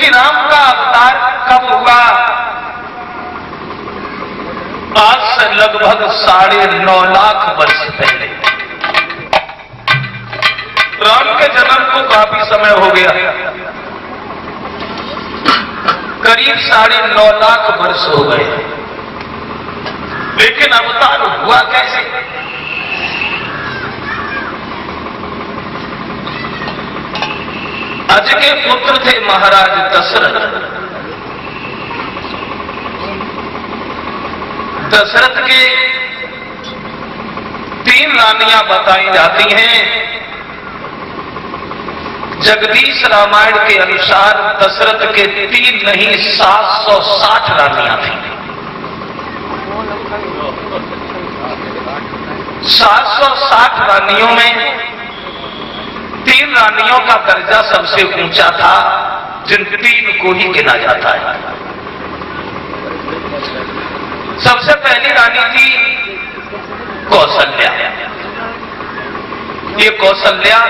श्री राम का अवतार कब हुआ? आज से लगभग 9.5 लाख वर्ष पहले। राम के जन्म को काफी समय हो गया, करीब 9.5 लाख वर्ष हो गए, लेकिन अवतार हुआ कैसे? अज के पुत्र थे महाराज दशरथ। दशरथ के 3 रानियां बताई जाती हैं। जगदीश रामायण के अनुसार दशरथ के 3 नहीं 760 रानियां थी। 760 रानियों में 3 रानियों का दर्जा सबसे ऊंचा था, जिन 3 को ही गिना जाता है। सबसे पहली रानी थी कौशल्या। ये कौशल्या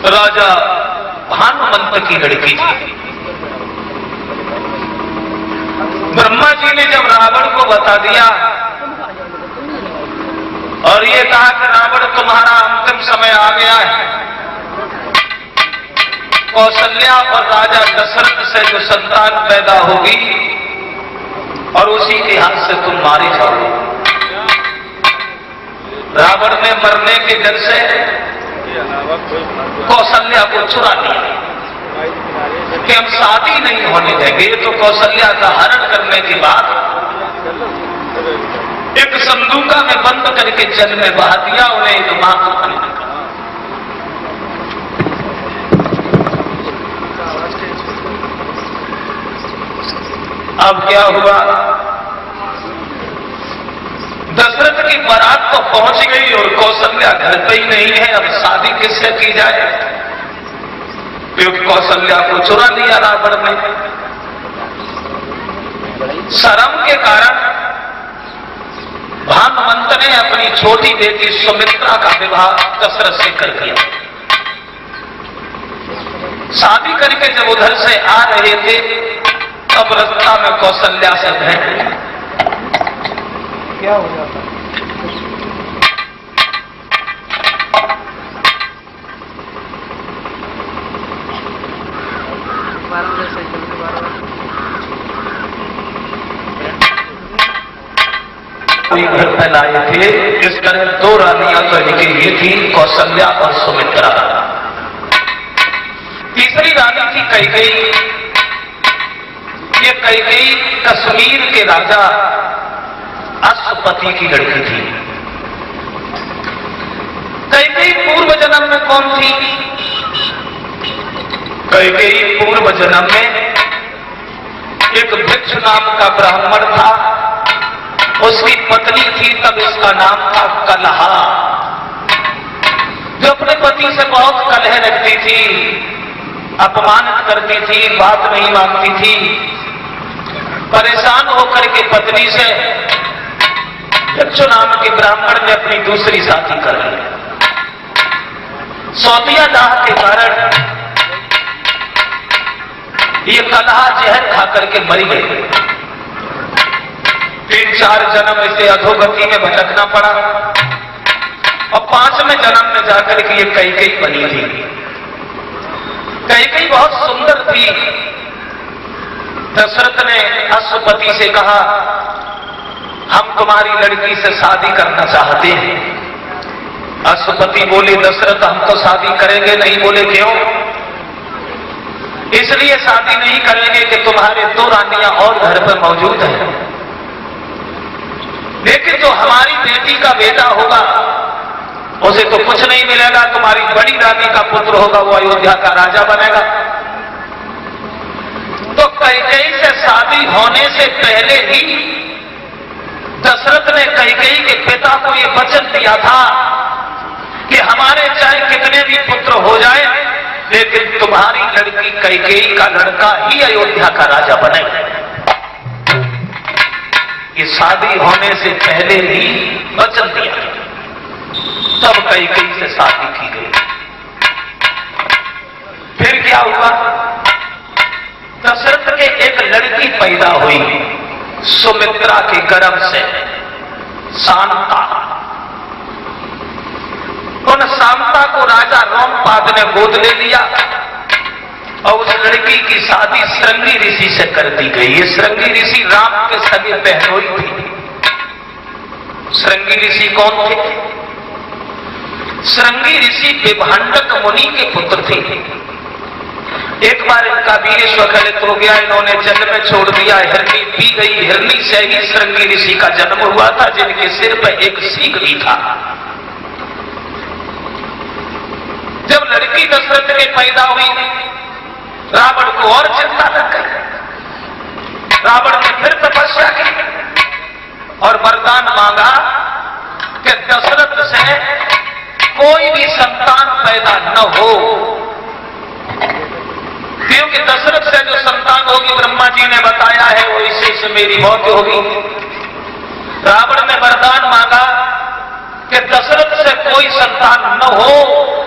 राजा भानुमंत की लड़की थी। ब्रह्मा जी ने जब रावण को बता दिया और ये कहा कि रावण तुम्हारा अंतिम समय आ गया है, कौशल्या और राजा दशरथ से जो संतान पैदा होगी और उसी के हाथ से तुम मारे जाओगे। रावण ने मरने के डर से कौशल्या को चुरा लिया कि हम शादी नहीं होने देंगे। तो कौशल्या का हरण करने के बाद एक संदूका में बंद करके जल में बहा दिया, उन्हें एक मां को बना। अब क्या हुआ? दशरथ की बारात तो पहुंच गई और कौशल्या घर पे ही नहीं है। अब शादी किससे की जाए? क्योंकि कौशल्या को चुरा लिया रावण ने। शर्म के कारण भानुमंत ने अपनी छोटी बेटी सुमित्रा का विवाह दशरथ से कर दिया। शादी करके जब उधर से आ रहे थे तब रास्ता में कौशल्या से भेंट क्या हो जाता? कोई घर पे लाए थे। इस तरह 2 रानियां तो इनकी ये थी, कौशल्या और सुमित्रा। तीसरी रानी थी कैकेयी। ये कैकेयी कश्मीर के राजा अश्वपति की लड़की थी। कैकेयी पूर्व जन्म में कौन थी? कैकेयी पूर्व जन्म में एक वृक्ष नाम का ब्राह्मण था, उसकी पत्नी थी, तब इसका नाम था कलहा, जो अपने पति से बहुत कलह रखती थी, अपमानित करती थी, बात नहीं मानती थी। परेशान होकर के पत्नी से यक्षु नाम के ब्राह्मण ने अपनी दूसरी शादी कर ली। सौतिया दाह के कारण ये कलहा जहर खाकर के मरी गई। 3-4 जन्म इसे अधोगति में भटकना पड़ा और 5वें जन्म में जाकर के ये कैकेयी बनी थी। कैकेयी बहुत सुंदर थी। दशरथ ने अश्वपति से कहा, हम तुम्हारी लड़की से शादी करना चाहते हैं। अश्वपति बोले, दशरथ हम तो शादी करेंगे नहीं। बोले क्यों? इसलिए शादी नहीं करेंगे कि तुम्हारे 2 रानियां और घर पर मौजूद हैं, लेकिन जो हमारी बेटी का बेटा होगा उसे तो कुछ नहीं मिलेगा। तुम्हारी बड़ी रानी का पुत्र होगा, वो अयोध्या का राजा बनेगा। तो कैकेयी से शादी होने से पहले ही दशरथ ने कैकेयी के पिता को ये वचन दिया था कि हमारे चाहे कितने भी पुत्र हो जाए, लेकिन तुम्हारी लड़की कैकेयी का लड़का ही अयोध्या का राजा बनेगा। ये शादी होने से पहले ही वचन दिया, तब कैकेयी से शादी की गई। फिर क्या हुआ? पैदा हुई सुमित्रा के गर्भ से, शांता। उन शांता को राजा रोमपाद ने गोद ले लिया और उस लड़की की शादी श्रृंगी ऋषि से कर दी गई। ये श्रृंगी ऋषि राम के सगे बहनोई थी। श्रृंगी ऋषि कौन थे? श्रृंगी ऋषि विभांडक मुनि के पुत्र थे। एक बार इनका वीर स्वखलित हो गया, इन्होंने जल में छोड़ दिया, हिरनी पी गई। हिरनी से ही श्रृंगी ऋषि का जन्म हुआ था, जिनके सिर पर एक सींग भी था। जब लड़की दशरथ के पैदा हुई, रावण को और चिंता लग गई। रावण ने फिर तपस्या की और वरदान मांगा कि दशरथ से कोई भी संतान पैदा न हो, क्योंकि दशरथ से जो संतान होगी ब्रह्मा जी ने बताया है वो इसी से मेरी मौत होगी। रावण ने वरदान मांगा कि दशरथ से कोई संतान न हो,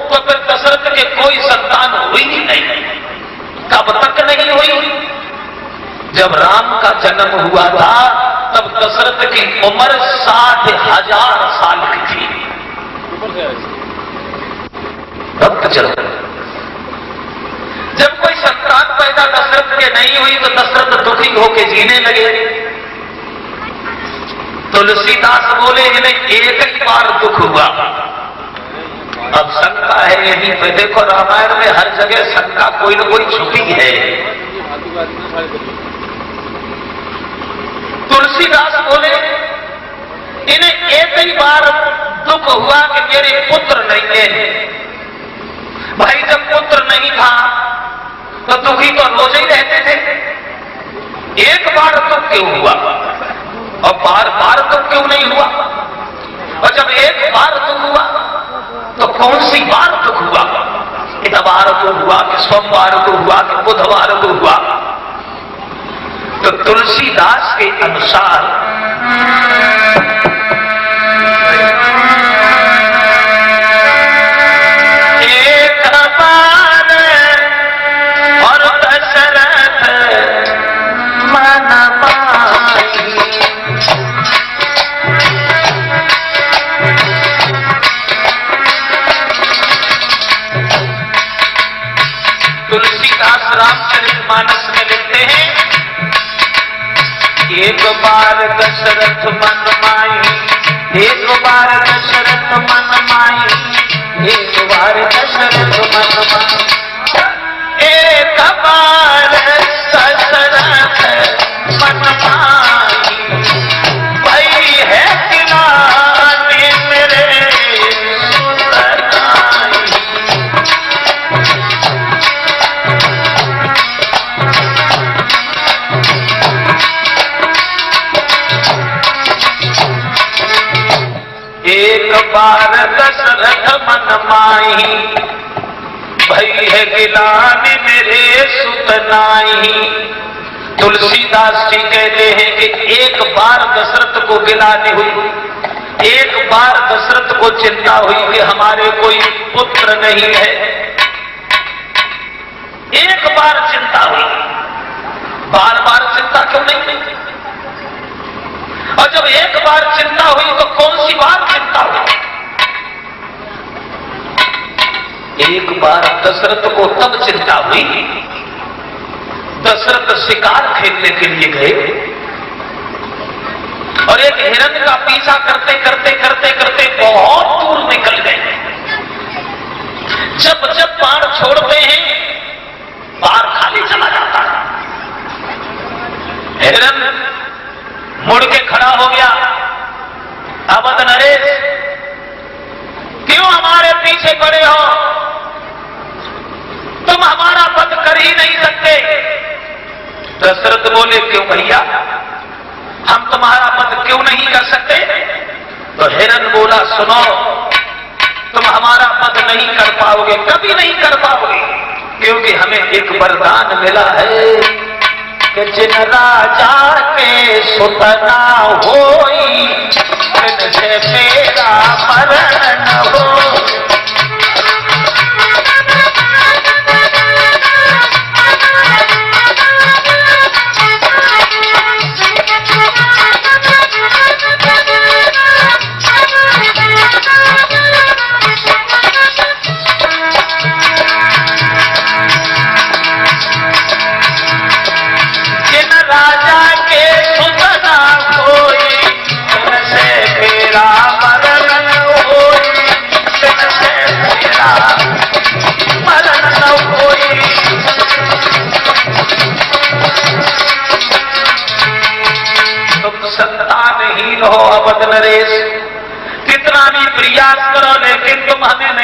तो फिर दशरथ के कोई संतान हुई ही नहीं। कब तक नहीं हुई? जब राम का जन्म हुआ था तब दशरथ की उम्र 60,000 साल की थी। वक्त चल, जब कोई संतान पैदा दशरथ के नहीं हुई तो दशरथ दुखी होकर जीने लगे। तुलसीदास बोले इन्हें एक ही बार दुख हुआ। अब शंका है यहीं पे, देखो रामायण में हर जगह शंका कोई न कोई छुपी है। तुलसीदास बोले इन्हें एक ही बार दुख हुआ कि मेरे पुत्र नहीं है। भाई जब पुत्र नहीं था तो दुखी तो रोज ही रहते थे, एक बार दुख क्यों हुआ और बार बार दुख क्यों नहीं हुआ? और जब एक बार दुख हुआ तो कौन सी बार दुख हुआ? इतवार को हुआ कि सोमवार को हुआ कि बुधवार को हुआ? तो तुलसीदास के अनुसार एक बार और दशरथ मन माई, तुलसीदास रामचरितमानस में लिखते हैं एक बार दशरथ मन माई, एक बार दशरथ मन माई, एक बार दशरथ मन माई, एक बार दशरथ मन माई, भाई है किनारे मेरे सुतनाई। एक बार दशरथ मन माही, भई है गिलानी मेरे सुतनाई। तुलसीदास जी कहते हैं कि एक बार दशरथ को गिलानी हुई, एक बार दशरथ को चिंता हुई कि हमारे कोई पुत्र नहीं है। एक बार चिंता हुई, बार बार चिंता क्यों नहीं? और जब एक बार चिंता हुई तो कौन सी बार चिंता हुई? एक बार दशरथ को तब चिंता हुई, दशरथ शिकार खेलने के लिए गए और एक हिरण का पीछा करते करते करते करते बहुत दूर निकल गए। जब जब बाण छोड़ते हैं बार खाली चला जाता है। हिरण मुड़ के खड़ा हो गया, अवध नरेश क्यों हमारे पीछे पड़े हो? तुम हमारा वध कर ही नहीं सकते। दशरथ बोले क्यों भैया, हम तुम्हारा वध क्यों नहीं कर सकते? तो हिरण बोला सुनो, तुम हमारा वध नहीं कर पाओगे, कभी नहीं कर पाओगे, क्योंकि हमें एक वरदान मिला है कि जिन राजा के सुतना होई, जिनसे मेरा मरण न हो।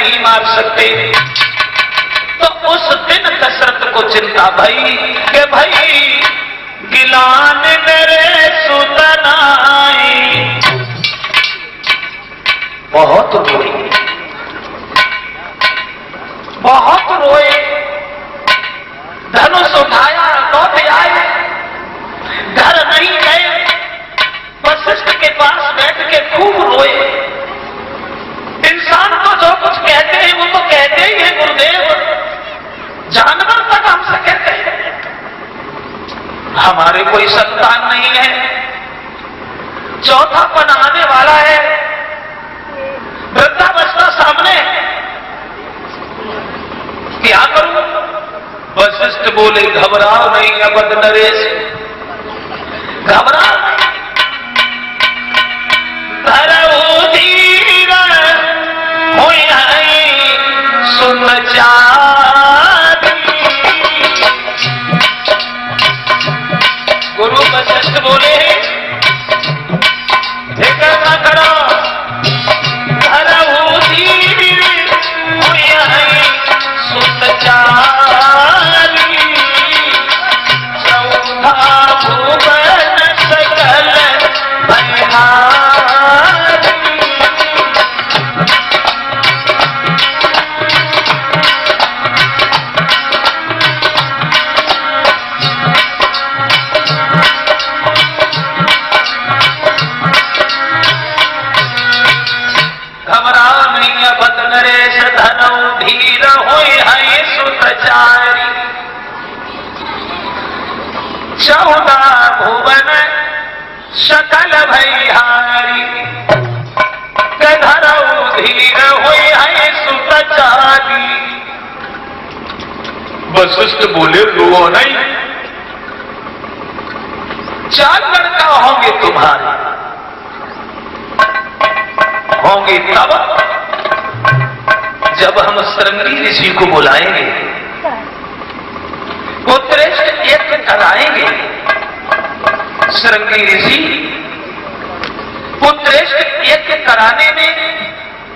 नहीं मार सकते। तो उस दिन दशरथ को चिंता भई कि भाई गिलान मेरे सुतनाई। बहुत रोए, बहुत रोए, धनुष उठाया, लौट आए, घर नहीं गए, वशिष्ठ के पास बैठ के खूब रोए। इंसान तो जो कुछ कहते हैं वो तो कहते ही है गुरुदेव, जानवर तक हमसे कहते हैं हमारे कोई संतान नहीं है, चौथापन आने वाला है, वृद्धावस्था सामने, क्या करूं? वशिष्ठ बोले घबराओ नहीं अवध नरेश, घबराओ नहीं, धरऊ धीर होई सुन चारी। गुरु वशिष्ठ बोले ना करो, धरऊ धीर होई सुन चारी। चौथा भुवन सकल बलिहारी। नरेश धनऊ धीर होई है सुतचारी। 14 भुवन सकल भैहारी। धनऊ धीर होई है सुतचारी। वशिष्ठ बोले रो नहीं, 4 लड़का होंगे तुम्हारे, होंगे तब जब हम श्रृंगी ऋषि को बुलाएंगे, पुत्रेष्ठ यज्ञ कराएंगे। श्रृंगी ऋषि पुत्रेष्ठ यज्ञ कराने में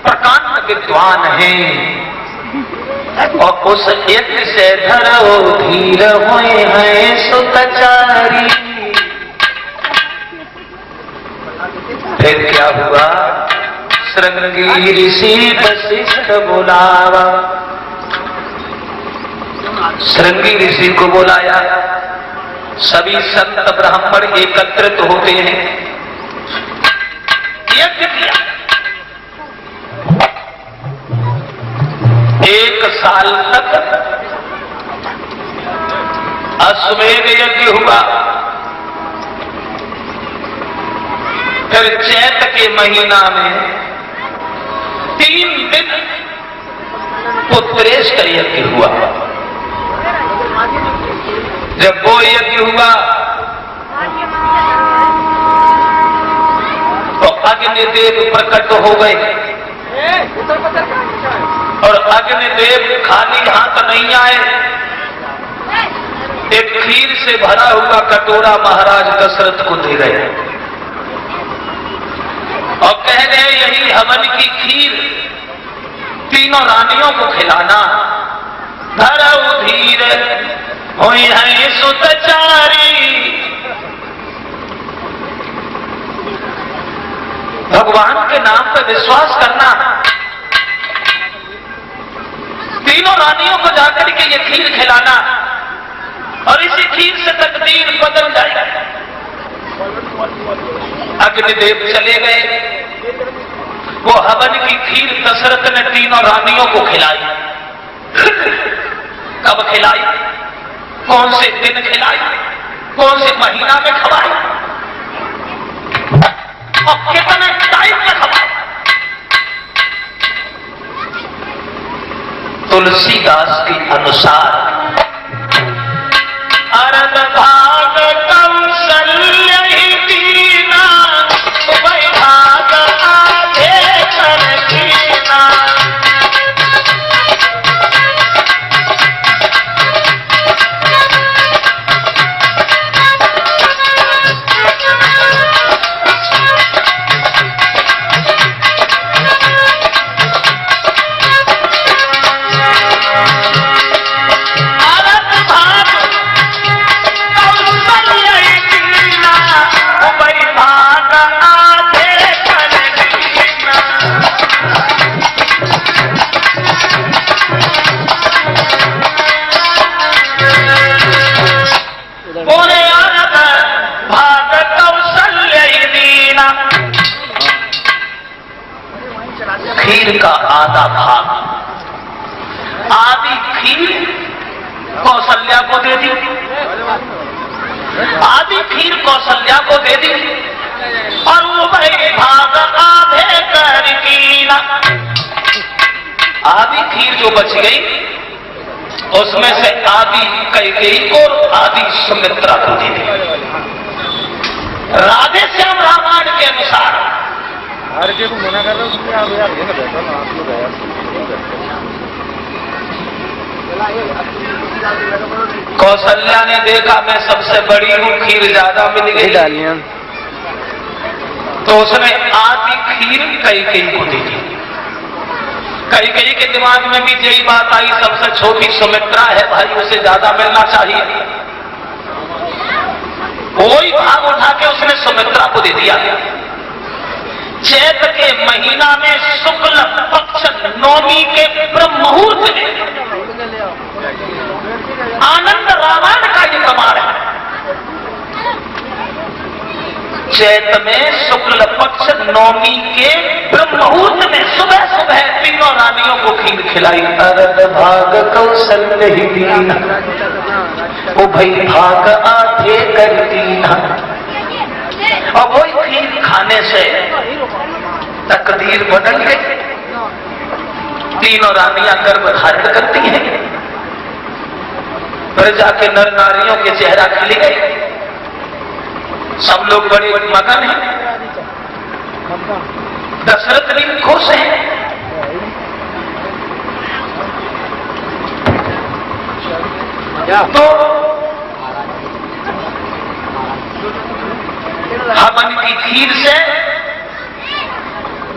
प्रकांड विद्वान हैं और उस यज्ञ से धरो धीर हुए हैं सुतचारी। फिर क्या हुआ? श्रृंगी ऋषि वशिष्ठ बुलावा। श्रृंगी ऋषि को बुलाया, सभी संत ब्राह्मण एकत्रित होते हैं, यज्ञ किया। 1 साल तक अश्वमेध यज्ञ हुआ। फिर चैत के महीना में 3 दिन पुत्रेष्ठ यज्ञ हुआ। जब वो यज्ञ हुआ तो अग्निदेव प्रकट हो गए और अग्निदेव खाली हाथ नहीं आए। एक खीर से भरा हुआ कटोरा महाराज दशरथ को दे गए और कह रहे यही हवन की खीर तीनों रानियों को खिलाना। धरऊ धीर होई है सुतचारी। भगवान के नाम पर विश्वास करना, तीनों रानियों को जाकर के ये खीर खिलाना और इसी खीर से तकदीर बदल जाएगी। अग्निदेव चले गए, वो हवन की खीर दशरथ ने तीनों रानियों को खिलाई। कब खिलाई, कौन से दिन खिलाई, कौन से महीना में खवाई और कितने टाइम में खवाई? तुलसीदास के अनुसार अरद भाग कौशल्य ही दीना, वैभाग आधे कर दीना। कौशल्या को दे दी, आधी खीर कौशल्या को दे दी, और वो भाई भाग आधे कर कीना। आधी खीर जो बच गई उसमें से आधी कैकेयी को और आधी सुमित्रा को दे दी। राधे श्याम रामायण के अनुसार कौशल्या ने देखा मैं सबसे बड़ी हूं, खीर ज्यादा मिल गई, तो उसने आधी खीर कैकेयी को दे दी। कैकेयी के दिमाग में भी यही बात आई, सबसे छोटी सुमित्रा है भाई, उसे ज्यादा मिलना चाहिए। वही भाग उठा के उसने सुमित्रा को दे दिया। चैत के महीना में शुक्ल पक्ष नवमी के ब्रह्म मुहूर्त में आनंद रामायण का ये प्रमाण है। चैत में शुक्ल पक्ष नवमी के ब्रह्म मुहूर्त में सुबह सुबह तीनों रानियों को खीर खिलाई। अरद भाग कौशल्य ही दीना, ओ भाई भाग आधे कर दीना। और वही खीर खाने से तकदीर बदल गई। तीनों रानियां गर्भ धारण करती हैं, प्रजा के नर नारियों के चेहरा खिल गए, सब लोग बड़े मगन हैं। दशरथ भी खुश हैं। तो हवन की खीर से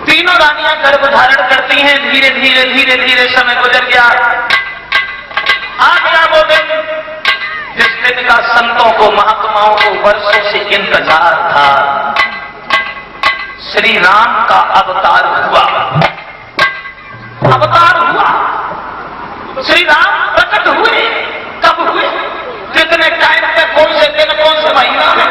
तीनों रानियां गर्भ धारण करती हैं। धीरे धीरे धीरे धीरे समय गुजर गया। आ गया वो दिन जिस दिन का संतों को महात्माओं को वर्षों से इंतजार था। श्री राम का अवतार हुआ। अवतार हुआ, श्री राम प्रकट हुए। कब हुए, कितने टाइम पे, कौन से दिन, कौन से महीना में?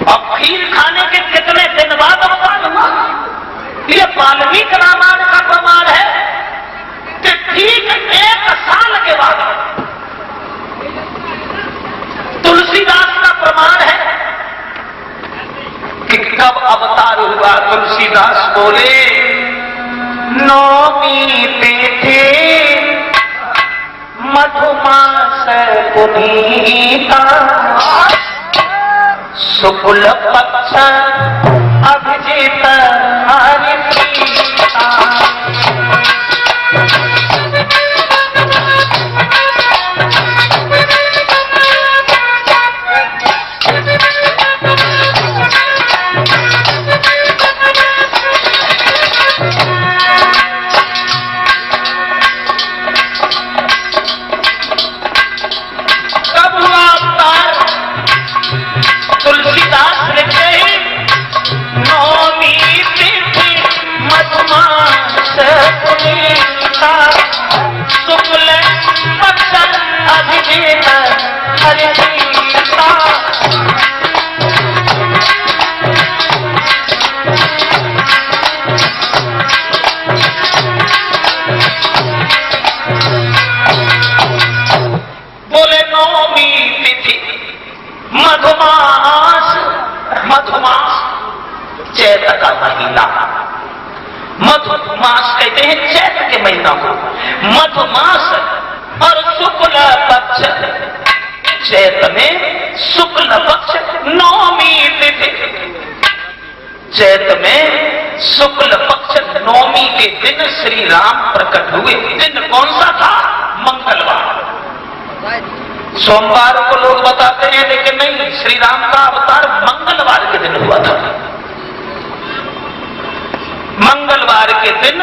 अब खीर खाने के कितने दिन बाद अवतार हुआ? ये वाल्मीकि रामायण का प्रमाण है कि ठीक 1 साल के बाद। तुलसीदास का प्रमाण है कि कब अवतार हुआ। तुलसीदास बोले, नौमी तिथि मधुमास पुनीता, शुक्ल पक्ष अभिजित हरिप्रीता। बोले नौमी तिथि मधुमास, मधुमास चैत का महीना। मधुमास कहते हैं चैत के महीना को। मधुमास और शुक्ल पक्ष, चैत में शुक्ल पक्ष नौमी तिथि, चैत में शुक्ल पक्ष नौमी के दिन श्री राम प्रकट हुए। दिन कौन सा था? मंगलवार। सोमवार को लोग बताते हैं, लेकिन नहीं, श्री राम का अवतार मंगलवार के दिन हुआ था। मंगलवार के दिन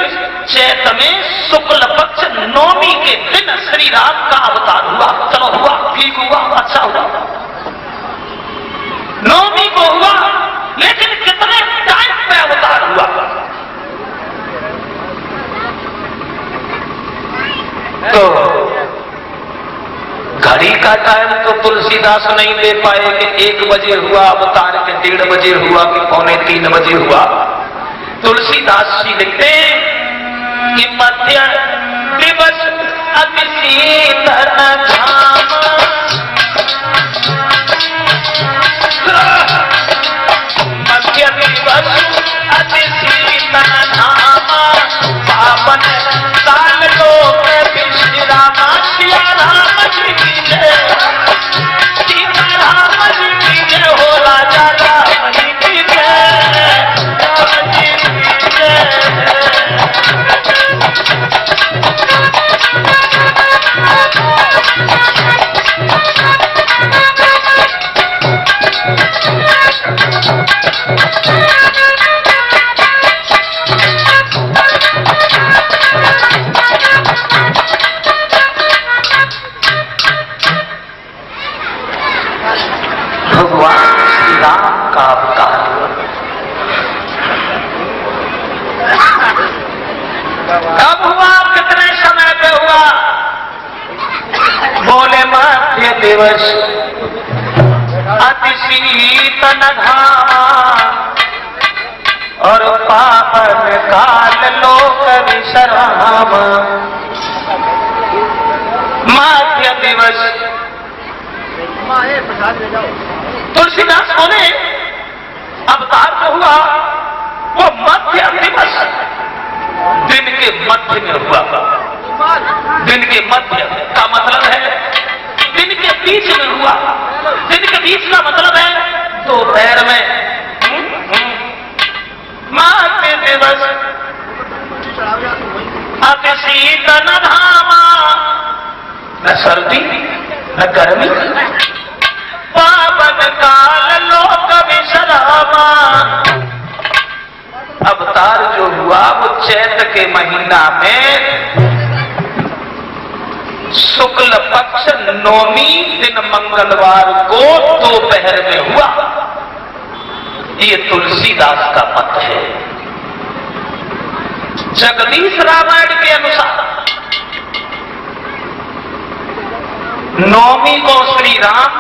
चैत में शुक्ल पक्ष नौमी के दिन श्री राम का अवतार हुआ। चलो हुआ, ठीक हुआ, अच्छा हुआ, नौमी को हुआ। लेकिन कितने टाइम पे अवतार हुआ? तो घड़ी का टाइम तो तुलसीदास नहीं दे पाए कि 1 बजे हुआ अवतार, के 1:30 बजे हुआ कि 2:45 बजे हुआ। तुलसीदास जी लिखते हैं कि मध्य दिवस अति शीतल धाम, मध्य दिवस अति शीतल धाम, पावन काल लोक विश्राम। सिया राम जी की जय, सीता राम जी की जय हो, राजा राम जी की जय, राम जी की जय। भगवान श्री राम का अवतार कब हुआ, कितने समय पे हुआ? बोले मध्य दिवस अति शीतल धाम, और पावन काल लोक विश्राम। मध्य दिवस तुलसीदास बोले अवतार जो हुआ वो मध्य दिवस, दिन के मध्य में हुआ। दिन के मध्य का मतलब है दिन के बीच में हुआ। दिन के बीच का मतलब है दोपहर में। मध्य दिवस अति शीतल धाम, न सर्दी न गर्मी, पावन काल लोक विश्राम। अवतार जो हुआ वो चैत्र के महीना में शुक्ल पक्ष नौमी दिन मंगलवार को दोपहर में हुआ। ये तुलसीदास का मत है। जगदीश रामायण के अनुसार नौमी को श्री राम,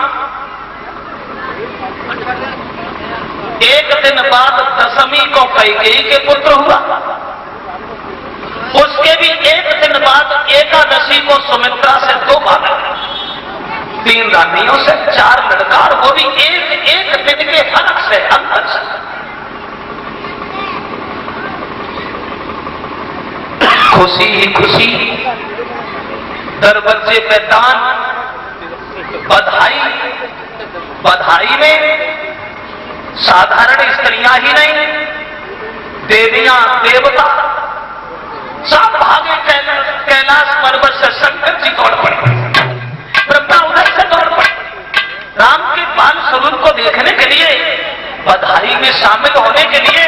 एक दिन बाद दशमी को कैकेयी के पुत्र हुआ, उसके भी एक दिन बाद एकादशी को सुमित्रा से 2 बालक, 3 रानियों से 4 लड़का, और वो भी एक एक दिन के फर्क से, अंतर से। खुशी ही खुशी, दरवाजे पे दान, बधाई, बधाई में साधारण स्त्रियां ही नहीं, देवियां देवता सब भागे। कैलाश पर्वत से शंकर जी दौड़ पड़े, ब्रह्मा उधर से दौड़ पड़े, राम के बाल स्वरूप को देखने के लिए, बधाई में शामिल होने के लिए।